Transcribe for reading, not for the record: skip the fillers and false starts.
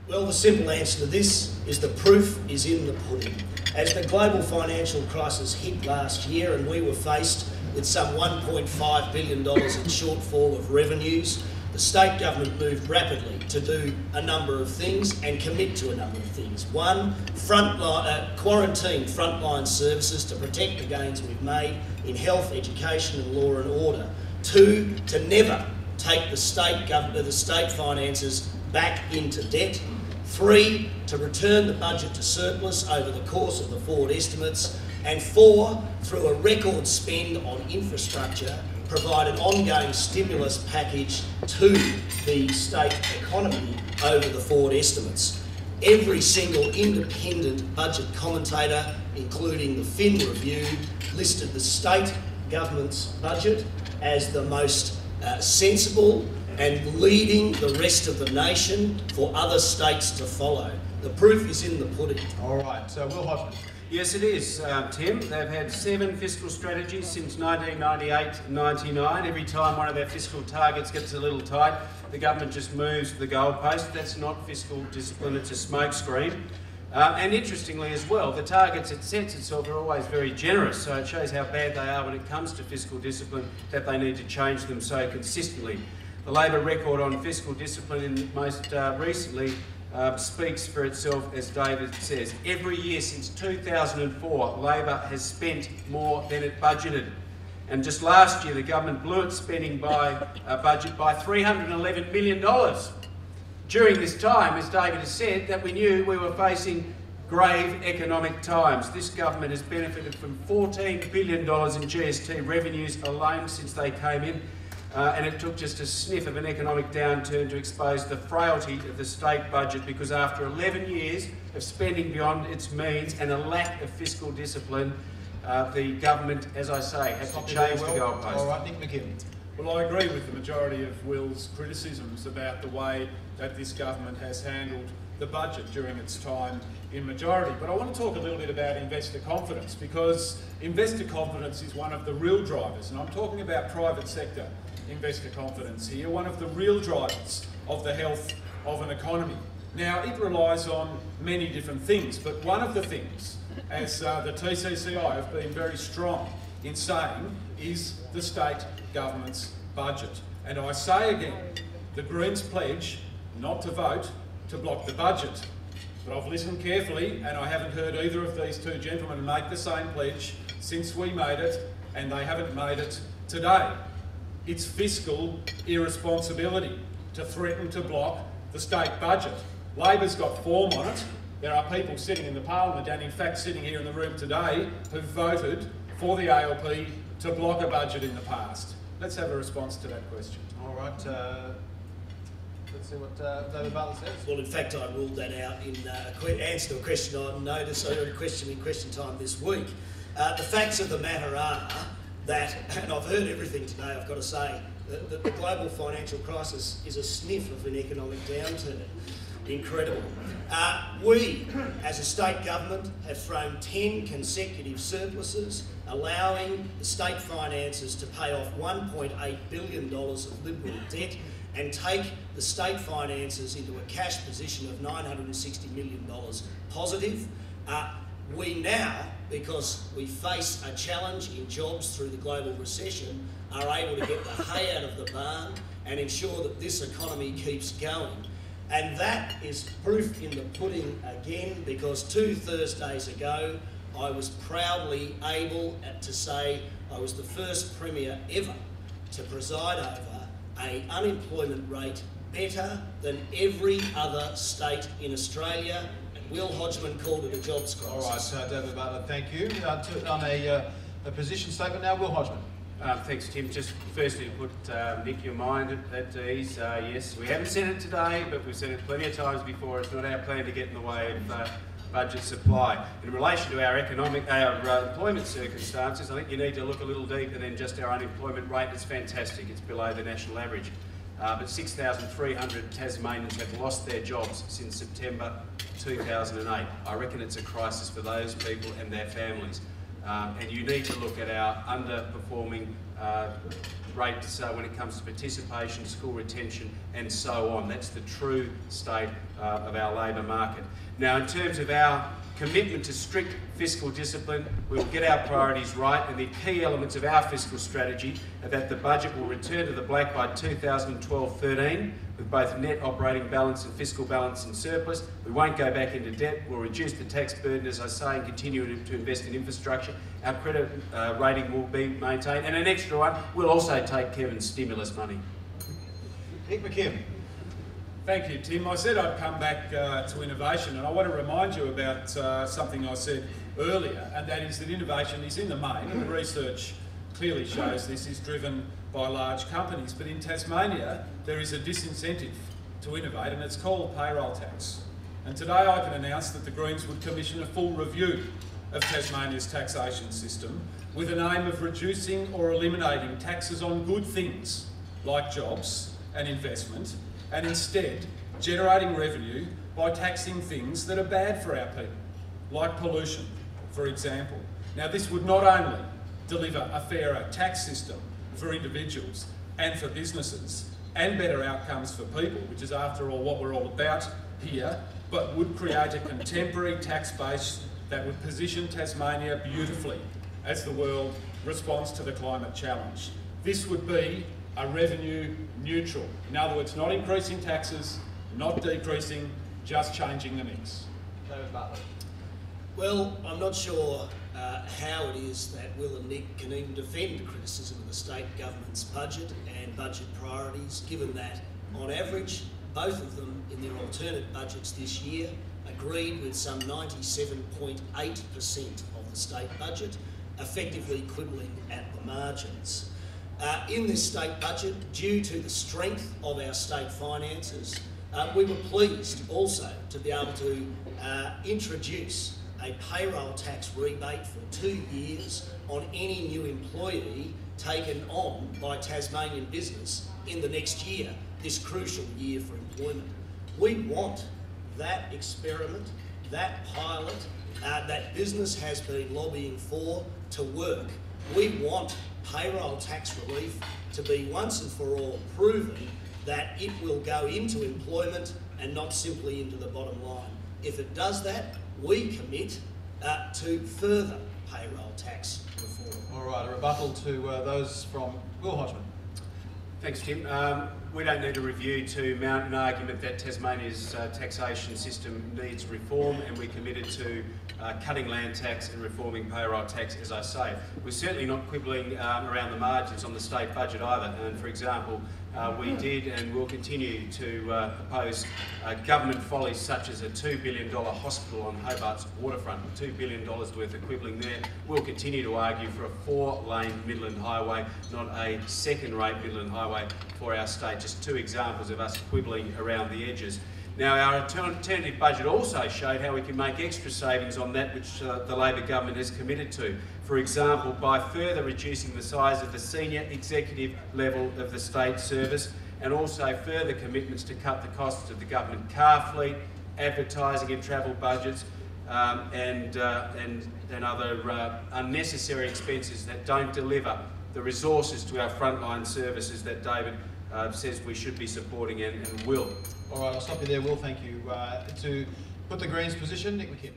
Well, the simple answer to this is the proof is in the pudding. As the global financial crisis hit last year and we were faced with some $1.5 billion in shortfall of revenues, the state government moved rapidly to do a number of things and commit to a number of things. One, quarantine frontline services to protect the gains we've made in health, education and law and order. Two, to never take the state finances back into debt. Three, to return the budget to surplus over the course of the forward estimates. And four, through a record spend on infrastructure, provide an ongoing stimulus package to the state economy over the forward estimates. Every single independent budget commentator, including the Fin Review, listed the state government's budget as the most sensible and leading the rest of the nation for other states to follow. The proof is in the pudding. All right, so Will Hodgman. Yes, it is, Tim. They've had 7 fiscal strategies since 1998-99. Every time one of their fiscal targets gets a little tight, the government just moves the goalpost. That's not fiscal discipline, it's a smokescreen. And interestingly as well, the targets it sets itself are always very generous, so it shows how bad they are when it comes to fiscal discipline, that they need to change them so consistently. The Labor record on fiscal discipline most recently speaks for itself, as David says. Every year since 2004, Labor has spent more than it budgeted. And just last year, the government blew its spending budget by $311 million. During this time, as David has said, that we knew we were facing grave economic times. This government has benefited from $14 billion in GST revenues alone since they came in. And it took just a sniff of an economic downturn to expose the frailty of the state budget, because after 11 years of spending beyond its means and a lack of fiscal discipline, the government, as I say, had to change the goalpost. All right, Nick McKim. Well, I agree with the majority of Will's criticisms about the way that this government has handled the budget during its time in majority. But I want to talk a little bit about investor confidence, because investor confidence is one of the real drivers, and I'm talking about private sector investor confidence here, one of the real drivers of the health of an economy. Now, it relies on many different things, but one of the things, as the TCCI have been very strong in saying, is the state government's budget. And I say again, the Greens pledge not to vote to block the budget. But I've listened carefully, and I haven't heard either of these two gentlemen make the same pledge since we made it, and they haven't made it today. It's fiscal irresponsibility to threaten to block the state budget. Labor's got form on it. There are people sitting in the parliament, and in fact sitting here in the room today, who voted for the ALP to block a budget in the past. Let's have a response to that question. All right, let's see what David Bartlett says. Well, in fact, I ruled that out in answer to a question I noticed, I heard a question in question time this week. The facts of the matter are that, and I've heard everything today, I've got to say, that the global financial crisis is a sniff of an economic downturn. Incredible. We, as a state government, have thrown 10 consecutive surpluses, allowing the state finances to pay off $1.8 billion of Liberal debt and take the state finances into a cash position of $960 million positive. We now, because we face a challenge in jobs through the global recession, are able to get the hay out of the barn and ensure that this economy keeps going. And that is proof in the pudding again, because 2 Thursdays ago, I was proudly able to say I was the first Premier ever to preside over an unemployment rate better than every other state in Australia. Will Hodgman called it a jobs crisis. All right, David Bartlett, thank you. On a position statement now, Will Hodgman. Thanks, Tim. Just firstly to put Nick, your mind at ease. Yes, we haven't said it today, but we've said it plenty of times before. It's not our plan to get in the way of budget supply. In relation to our employment circumstances, I think you need to look a little deeper than just our unemployment rate. It's fantastic. It's below the national average. But 6,300 Tasmanians have lost their jobs since September 2008. I reckon it's a crisis for those people and their families. And you need to look at our underperforming rates when it comes to participation, school retention and so on. That's the true state of our labour market. Now, in terms of our commitment to strict fiscal discipline, we will get our priorities right, and the key elements of our fiscal strategy are that the budget will return to the black by 2012-13 with both net operating balance and fiscal balance in surplus. We won't go back into debt. We'll reduce the tax burden, as I say, and continue to invest in infrastructure. Our credit rating will be maintained, and an extra one, we'll also take Kevin's stimulus money. Nick McKim. Thank you, Tim. I said I'd come back to innovation, and I want to remind you about something I said earlier, and that is that innovation is in the main, and the research clearly shows this, is driven by large companies. But in Tasmania, there is a disincentive to innovate, and it's called payroll tax. And today I can announce that the Greens would commission a full review of Tasmania's taxation system with an aim of reducing or eliminating taxes on good things like jobs and investment, and instead generating revenue by taxing things that are bad for our people, like pollution, for example. Now, this would not only deliver a fairer tax system for individuals and for businesses and better outcomes for people, which is after all what we're all about here, but would create a contemporary tax base that would position Tasmania beautifully as the world responds to the climate challenge. This would be a revenue neutral. In other words, not increasing taxes, not decreasing, just changing the mix. David Bartlett. Well, I'm not sure how it is that Will and Nick can even defend criticism of the state government's budget and budget priorities, given that, on average, both of them in their alternate budgets this year agreed with some 97.8% of the state budget, effectively quibbling at the margins. In this state budget, due to the strength of our state finances, we were pleased also to be able to introduce a payroll tax rebate for 2 years on any new employee taken on by Tasmanian business in the next year, this crucial year for employment. We want that experiment, that pilot, that business has been lobbying for to work. We want payroll tax relief to be once and for all proven that it will go into employment and not simply into the bottom line. If it does that, we commit to further payroll tax reform. All right, a rebuttal to those from Will Hodgman. Thanks, Tim. We don't need a review to mount an argument that Tasmania's taxation system needs reform, and we're committed to cutting land tax and reforming payroll tax, as I say. We're certainly not quibbling around the margins on the state budget either. And for example, we did and will continue to propose government follies such as a $2 billion hospital on Hobart's waterfront, $2 billion worth of quibbling there. We'll continue to argue for a 4-lane Midland Highway, not a second-rate Midland Highway for our state. Just 2 examples of us quibbling around the edges. Now, our alternative budget also showed how we can make extra savings on that which the Labor government has committed to. For example, by further reducing the size of the senior executive level of the state service, and also further commitments to cut the costs of the government car fleet, advertising and travel budgets, and other unnecessary expenses that don't deliver the resources to our frontline services that David says we should be supporting and will. All right, I'll stop you there, Will. Thank you. To put the Greens position, Nick McKim.